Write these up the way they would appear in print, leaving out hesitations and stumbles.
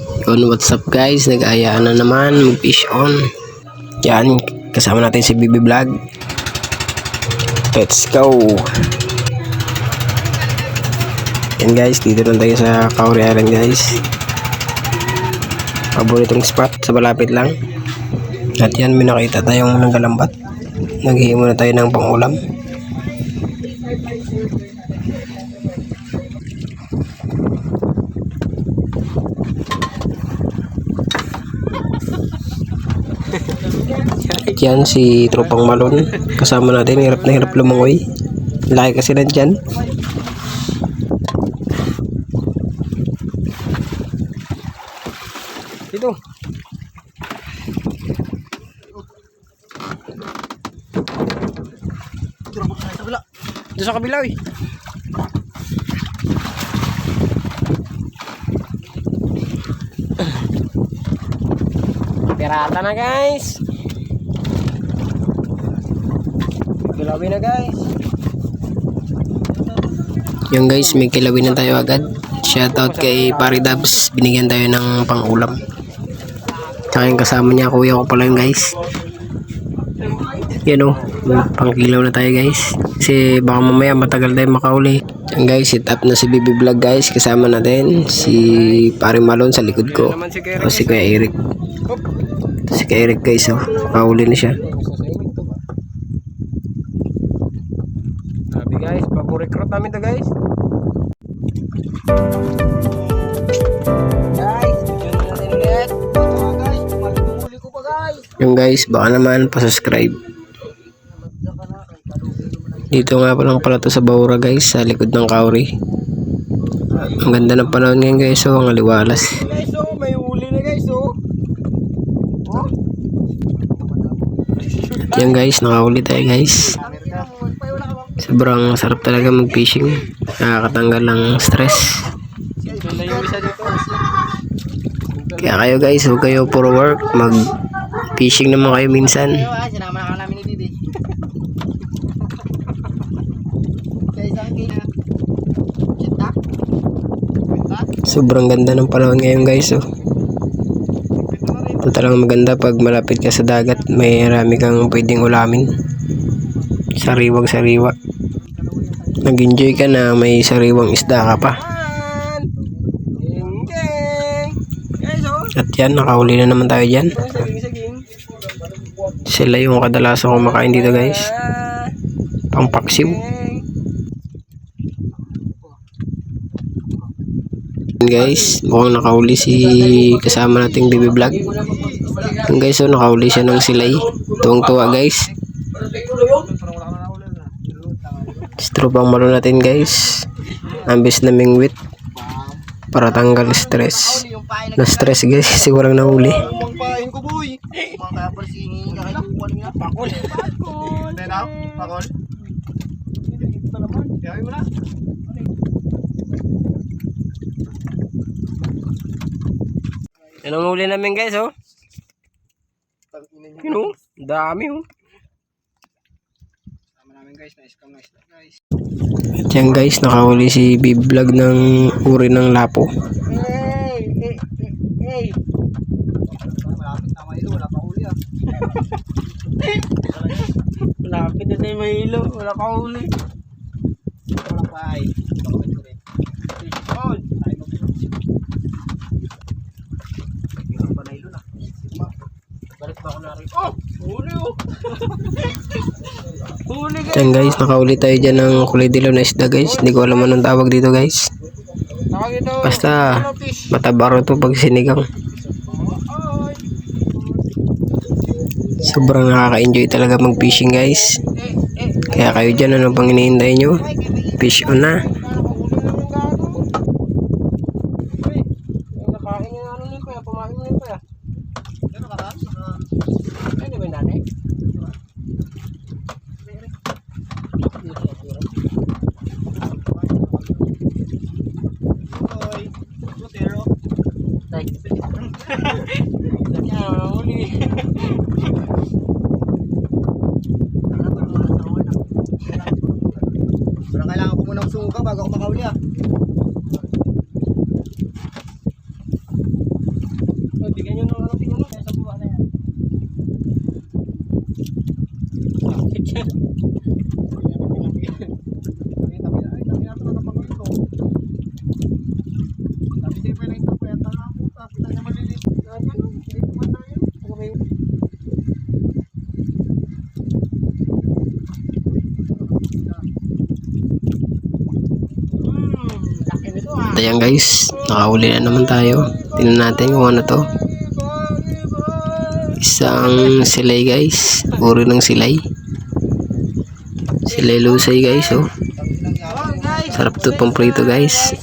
Yun, what's up guys? Nag-ayaan na naman mag-fish on. Yan, kasama natin si BB Vlog. Let's go! Yan guys, dito lang tayo sa Cowrie Island guys. Paboritong spot sa malapit lang. At yan, may nakita tayong nanggalambat. Naghihimo na tayo ng pangulam. At yan si Tropang Malon. Kasama natin, hirap na hirap lumangoy. Laki kasi nandyan. Dito. Dito sa kabila eh. Pirata na guys. Kilawin na guys. Yung guys, may kilawin na tayo agad. Shoutout kay Pari Dubs. Binigyan tayo ng pang-ulam. Tsaka yung kasama niya, kuya ko pala yung guys. Yan o, pang-kilaw na tayo guys. Kasi baka mamaya matagal tayo makauli. Yan guys, sit up na si BB Vlog guys. Kasama natin si Pari Malon sa likod ko. O si Kuya Eric. Si Kuya Eric guys o, makauli na siya. Sabi guys, pag-recruit namin to guys. Yung guys, baka naman pa-subscribe. Dito nga pala to sa Baura guys, sa likod ng Cowrie. Ang ganda ng panahon ngayon guys, so ang aliwalas. Guys, so may huli na guys, so. Yan guys, nakahuli tayo guys. Sobrang sarap talaga mag-fishing. Nakakatanggal ng stress. Kaya kayo guys, huwag kayo puro work, mag-fishing naman kayo minsan. Sobrang ganda ng panahon ngayon guys oh. Ito talagang maganda pag malapit ka sa dagat, may marami kang pwedeng ulamin. Sariwang sariwa. Nag-enjoy ka na may sariwang isda ka pa. At yan, nakahuli na naman tayo dyan. Sila yung kadalasan kumakain dito guys. Pampaksiw. Guys, mukhang nakahuli si kasama nating BB Vlog. Yung guys, so nakahuli siya ng silay. Tuwang-tuwa guys. Tropang Malon natin guys. Ambis naming wit para tanggal stress. Na stress guys kasi walang nahuli. Pampain ko boy. Kaya pala singin ka kayo kukuha niya. Pakol. Pakol. Kaya mo na. Yan ang huli namin guys oh. Yun oh, dami oh. Sama namin guys, na-scam na isda guys. At yan guys, nakahuli si BB Vlog ng uri ng lapo. Hey. Malapit na mahilo, wala pa huli ah. Malapit na tayo mahilo, wala pa huli. Wala pa ay. Oh, huli oh. Huli guys. Yan guys, nakahuli tayo dyan ng kulay dilaw na isda guys. Hindi ko alam anong tawag dito guys. Basta matabaro to pag sinigang. Sobrang nakaka-enjoy talaga mag-fishing guys. Kaya kayo dyan, ano pang hinihintay nyo? Fish on na. Pero kailangan ko munang suka bago ako makahuli ah. At ayan guys, nakahuli na naman tayo. Tingnan natin kung ano to. Isang silay guys. Uri ng silay. Silay lusay guys oh. Sarap to pang prito guys.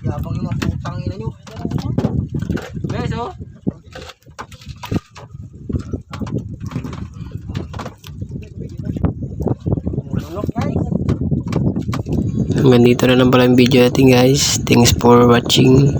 Yabang yung mga putang ina nyo. Guys, oh. Hanggang dito na lang pala yung video natin guys. Thanks for watching.